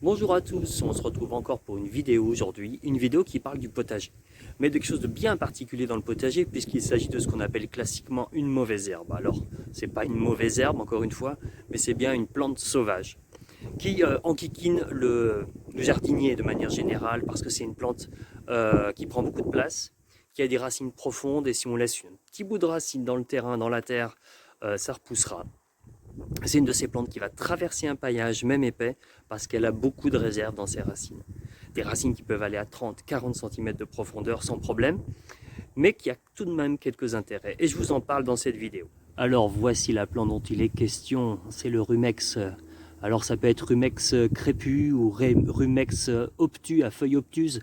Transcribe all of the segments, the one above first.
Bonjour à tous, on se retrouve encore pour une vidéo aujourd'hui, une vidéo qui parle du potager, mais de quelque chose de bien particulier dans le potager puisqu'il s'agit de ce qu'on appelle classiquement une mauvaise herbe. Alors, c'est pas une mauvaise herbe encore une fois, mais c'est bien une plante sauvage qui enquiquine le jardinier de manière générale parce que c'est une plante qui prend beaucoup de place, qui a des racines profondes et si on laisse un petit bout de racine dans le terrain, dans la terre, ça repoussera. C'est une de ces plantes qui va traverser un paillage, même épais, parce qu'elle a beaucoup de réserve dans ses racines. Des racines qui peuvent aller à 30-40 cm de profondeur sans problème, mais qui a tout de même quelques intérêts. Et je vous en parle dans cette vidéo. Alors voici la plante dont il est question, c'est le rumex. Alors ça peut être rumex crépus ou rumex obtus à feuilles obtuses.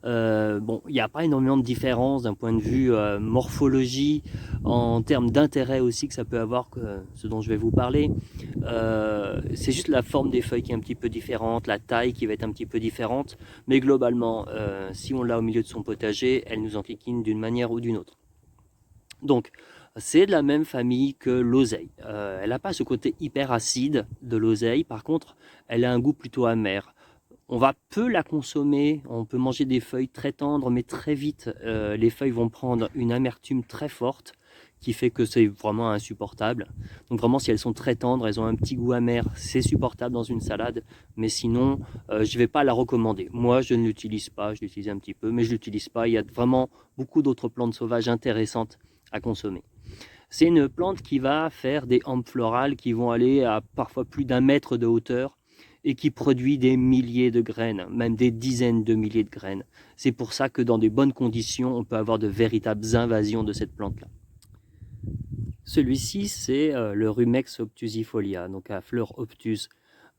Bon, il n'y a pas énormément de différence d'un point de vue morphologie, en termes d'intérêt aussi que ça peut avoir, ce dont je vais vous parler. C'est juste la forme des feuilles qui est un petit peu différente, la taille qui va être un petit peu différente, mais globalement, si on l'a au milieu de son potager, elle nous enquiquine d'une manière ou d'une autre. Donc, c'est de la même famille que l'oseille. Elle n'a pas ce côté hyper acide de l'oseille, par contre, elle a un goût plutôt amer. On va peu la consommer, on peut manger des feuilles très tendres, mais très vite, les feuilles vont prendre une amertume très forte qui fait que c'est vraiment insupportable. Donc vraiment, si elles sont très tendres, elles ont un petit goût amer, c'est supportable dans une salade, mais sinon, je ne vais pas la recommander. Moi, je ne l'utilise pas, je l'utilise un petit peu, mais je ne l'utilise pas. Il y a vraiment beaucoup d'autres plantes sauvages intéressantes à consommer. C'est une plante qui va faire des hampes florales qui vont aller à parfois plus d'1 mètre de hauteur et qui produit des milliers de graines, même des dizaines de milliers de graines. C'est pour ça que dans des bonnes conditions, on peut avoir de véritables invasions de cette plante-là. Celui-ci, c'est le Rumex obtusifolia, donc à fleurs obtuse.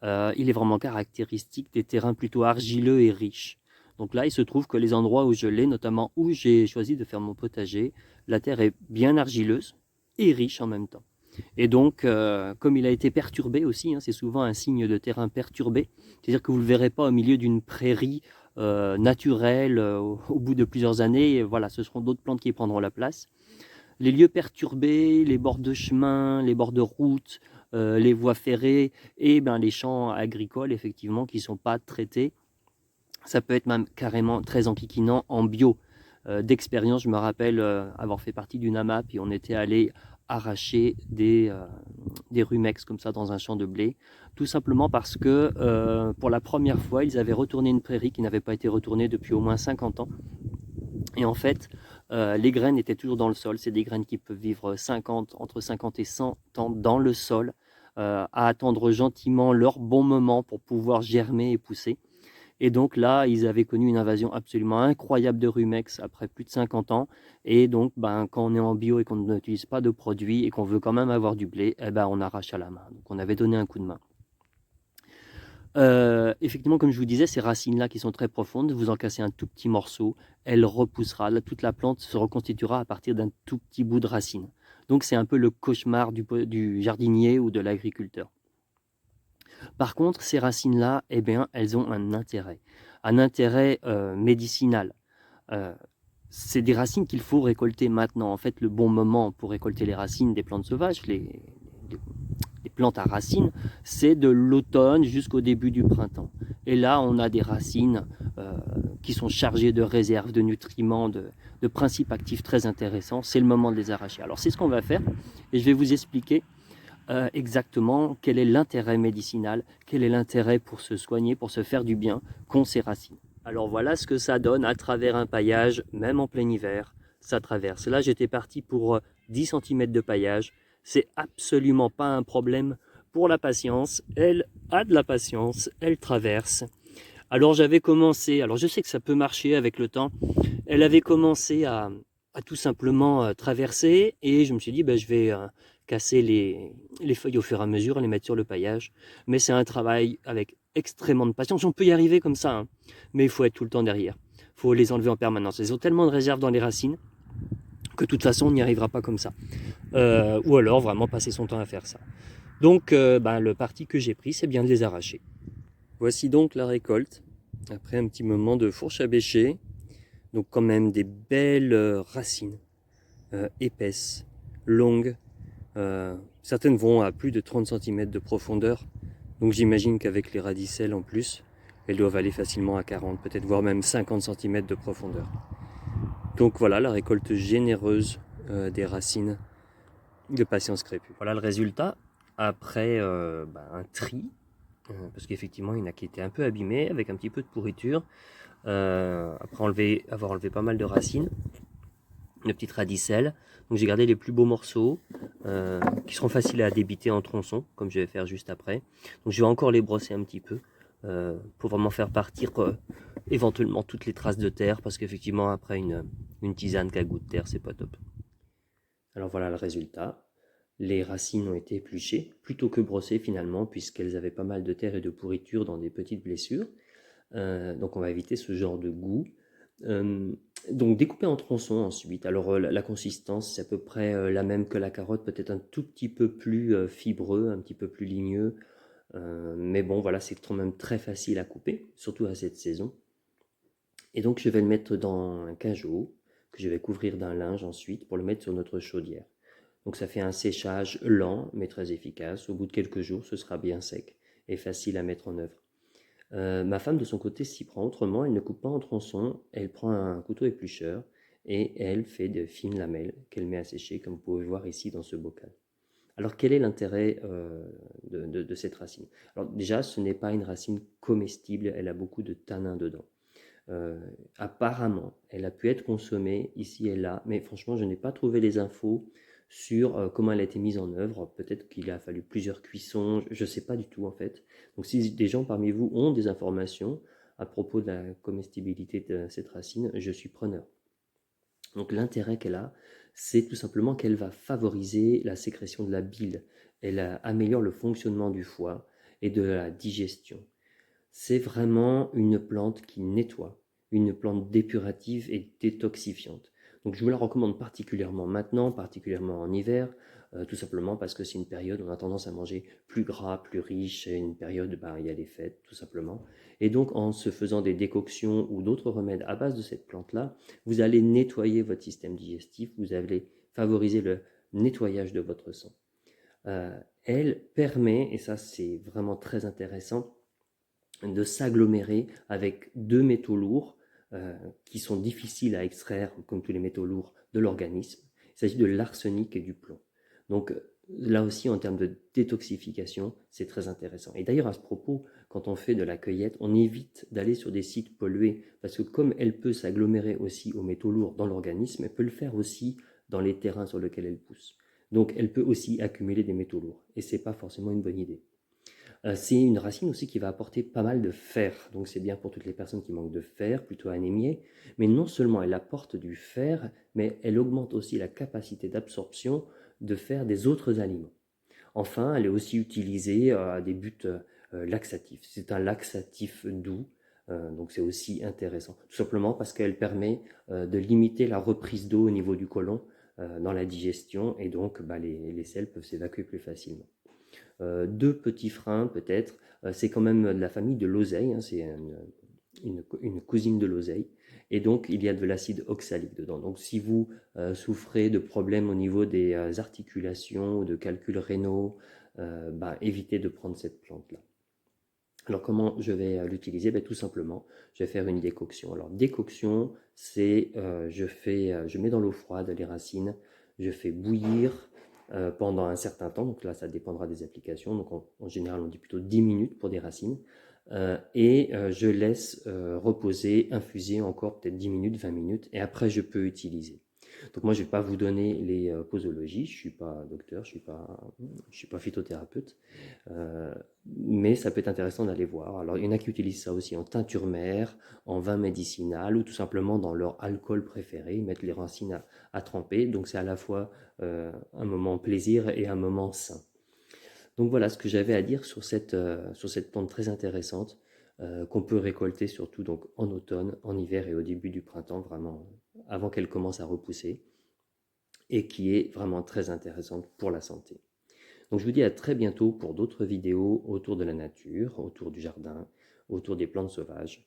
Il est vraiment caractéristique des terrains plutôt argileux et riches. Donc là, il se trouve que les endroits où je l'ai, notamment où j'ai choisi de faire mon potager, la terre est bien argileuse et riche en même temps. Et donc, comme il a été perturbé aussi, hein, c'est souvent un signe de terrain perturbé, c'est-à-dire que vous ne le verrez pas au milieu d'une prairie naturelle au bout de plusieurs années. Et voilà, ce seront d'autres plantes qui prendront la place. Les lieux perturbés, les bords de chemin, les bords de route, les voies ferrées et ben, les champs agricoles, effectivement, qui ne sont pas traités, ça peut être même carrément très enquiquinant en bio. D'expérience, je me rappelle avoir fait partie d'une AMAP et on était allé arracher des rumex comme ça dans un champ de blé, tout simplement parce que pour la première fois, ils avaient retourné une prairie qui n'avait pas été retournée depuis au moins 50 ans. Et en fait, les graines étaient toujours dans le sol. C'est des graines qui peuvent vivre entre 50 et 100 ans dans le sol, à attendre gentiment leur bon moment pour pouvoir germer et pousser. Et donc là, ils avaient connu une invasion absolument incroyable de rumex après plus de 50 ans. Et donc, ben, quand on est en bio et qu'on n'utilise pas de produits et qu'on veut quand même avoir du blé, eh ben, on arrache à la main. Donc on avait donné un coup de main. Effectivement, comme je vous disais, ces racines-là qui sont très profondes, vous en cassez un tout petit morceau, elle repoussera. Là, toute la plante se reconstituera à partir d'un tout petit bout de racine. Donc c'est un peu le cauchemar du jardinier ou de l'agriculteur. Par contre, ces racines-là, eh bien, elles ont un intérêt médicinal. Euh, c'est des racines qu'il faut récolter maintenant. En fait, le bon moment pour récolter les racines des plantes sauvages, les plantes à racines, c'est de l'automne jusqu'au début du printemps. Et là, on a des racines qui sont chargées de réserves, de nutriments, de principes actifs très intéressants. C'est le moment de les arracher. Alors, c'est ce qu'on va faire et je vais vous expliquer exactement quel est l'intérêt médicinal, quel est l'intérêt pour se soigner, pour se faire du bien qu'ont ces racines. Alors voilà ce que ça donne à travers un paillage, même en plein hiver, ça traverse. Là, j'étais parti pour 10 cm de paillage. C'est absolument pas un problème pour la patience. Elle a de la patience, elle traverse. Alors j'avais commencé, alors je sais que ça peut marcher avec le temps, elle avait commencé à tout simplement traverser et je me suis dit ben, je vais casser les feuilles au fur et à mesure, les mettre sur le paillage. Mais c'est un travail avec extrêmement de patience. On peut y arriver comme ça, hein, mais il faut être tout le temps derrière. Il faut les enlever en permanence. Elles ont tellement de réserve dans les racines que de toute façon on n'y arrivera pas comme ça. Ou alors vraiment passer son temps à faire ça. Donc ben, le parti que j'ai pris, c'est bien de les arracher. Voici donc la récolte, après un petit moment de fourche à bêcher. Donc quand même des belles racines épaisses, longues. Certaines vont à plus de 30 cm de profondeur. Donc j'imagine qu'avec les radicelles en plus, elles doivent aller facilement à 40, peut-être voire même 50 cm de profondeur. Donc voilà la récolte généreuse des racines de Patience crépue. Voilà le résultat après un tri, parce qu'effectivement il y en a qui étaient un peu abîmés avec un petit peu de pourriture. Après avoir enlevé pas mal de racines, de petites radicelles. Donc j'ai gardé les plus beaux morceaux qui seront faciles à débiter en tronçons, comme je vais faire juste après. Donc je vais encore les brosser un petit peu pour vraiment faire partir éventuellement toutes les traces de terre, parce qu'effectivement après une tisane qui a goût de terre, c'est pas top. Alors voilà le résultat. Les racines ont été épluchées plutôt que brossées finalement, puisqu'elles avaient pas mal de terre et de pourriture dans des petites blessures. Donc on va éviter ce genre de goût. Donc découper en tronçons ensuite. Alors la consistance c'est à peu près la même que la carotte, peut-être un tout petit peu plus fibreux, un petit peu plus ligneux. Mais bon voilà, c'est quand même très facile à couper, surtout à cette saison. Et donc je vais le mettre dans un cajot que je vais couvrir d'un linge ensuite pour le mettre sur notre chaudière. Donc ça fait un séchage lent mais très efficace. Au bout de quelques jours, ce sera bien sec et facile à mettre en œuvre. Ma femme de son côté s'y prend autrement, elle ne coupe pas en tronçons, elle prend un couteau éplucheur et elle fait de fines lamelles qu'elle met à sécher comme vous pouvez voir ici dans ce bocal. Alors quel est l'intérêt de cette racine? Alors déjà ce n'est pas une racine comestible, elle a beaucoup de tanins dedans. Apparemment, elle a pu être consommée ici et là, mais franchement, je n'ai pas trouvé les infos sur comment elle a été mise en œuvre. Peut-être qu'il a fallu plusieurs cuissons, je ne sais pas du tout en fait. Donc si des gens parmi vous ont des informations à propos de la comestibilité de cette racine, je suis preneur. Donc l'intérêt qu'elle a, c'est tout simplement qu'elle va favoriser la sécrétion de la bile. Elle améliore le fonctionnement du foie et de la digestion. C'est vraiment une plante qui nettoie, une plante dépurative et détoxifiante. Donc je vous la recommande particulièrement maintenant, particulièrement en hiver, tout simplement parce que c'est une période où on a tendance à manger plus gras, plus riche, et une période, il y a les fêtes, tout simplement. Et donc en se faisant des décoctions ou d'autres remèdes à base de cette plante-là, vous allez nettoyer votre système digestif, vous allez favoriser le nettoyage de votre sang. Elle permet, et ça c'est vraiment très intéressant, de s'agglomérer avec deux métaux lourds qui sont difficiles à extraire, comme tous les métaux lourds, de l'organisme. Il s'agit de l'arsenic et du plomb. Donc là aussi, en termes de détoxification, c'est très intéressant. Et d'ailleurs, à ce propos, quand on fait de la cueillette, on évite d'aller sur des sites pollués, parce que comme elle peut s'agglomérer aussi aux métaux lourds dans l'organisme, elle peut le faire aussi dans les terrains sur lesquels elle pousse. Donc elle peut aussi accumuler des métaux lourds, et ce n'est pas forcément une bonne idée. C'est une racine aussi qui va apporter pas mal de fer, donc c'est bien pour toutes les personnes qui manquent de fer, plutôt anémiées, mais non seulement elle apporte du fer, mais elle augmente aussi la capacité d'absorption de fer des autres aliments. Enfin, elle est aussi utilisée à des buts laxatifs. C'est un laxatif doux, donc c'est aussi intéressant, tout simplement parce qu'elle permet de limiter la reprise d'eau au niveau du côlon dans la digestion, et donc les selles peuvent s'évacuer plus facilement. Deux petits freins peut-être, c'est quand même de la famille de l'oseille, hein, c'est une cousine de l'oseille, et donc il y a de l'acide oxalique dedans. Donc si vous souffrez de problèmes au niveau des articulations ou de calculs rénaux, évitez de prendre cette plante-là. Alors comment je vais l'utiliser? Tout simplement, je vais faire une décoction. Alors décoction, c'est je mets dans l'eau froide les racines, je fais bouillir pendant un certain temps, donc là ça dépendra des applications, donc en général on dit plutôt 10 minutes pour des racines, je laisse reposer, infuser encore peut-être 10 minutes, 20 minutes, et après je peux utiliser. Donc moi je ne vais pas vous donner les posologies, je ne suis pas docteur, je ne suis pas phytothérapeute, mais ça peut être intéressant d'aller voir. Alors il y en a qui utilisent ça aussi en teinture mère, en vin médicinal, ou tout simplement dans leur alcool préféré, ils mettent les racines à tremper, donc c'est à la fois un moment plaisir et un moment sain. Donc voilà ce que j'avais à dire sur cette plante très intéressante qu'on peut récolter surtout donc en automne, en hiver et au début du printemps, vraiment avant qu'elle commence à repousser, et qui est vraiment très intéressante pour la santé. Donc je vous dis à très bientôt pour d'autres vidéos autour de la nature, autour du jardin, autour des plantes sauvages.